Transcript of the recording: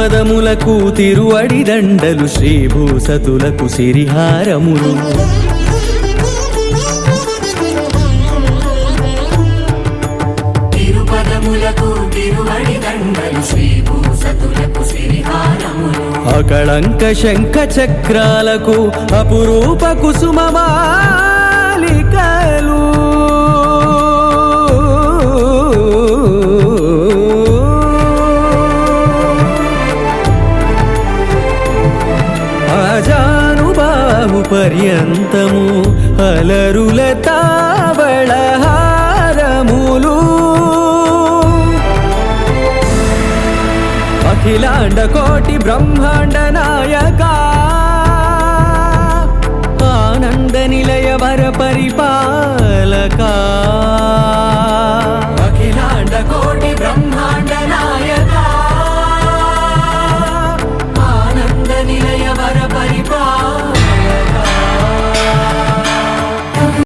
తిరుపదములకు తిరువడి దండలు శ్రీభూసతులకు సిరిహారములు తిరుపదములకు తిరువడి దండలు శ్రీభూసతులకు సిరిహారములు అకళంక శంఖ చక్రాలకు అపురూప కుసుమమాలికలు ఆజానుబాహు పర్యంతము అలరుల తావళహారములు అఖిలాండ కోటి బ్రహ్మాండ నాయక ఆనంద నిలయ వర పరిపాలక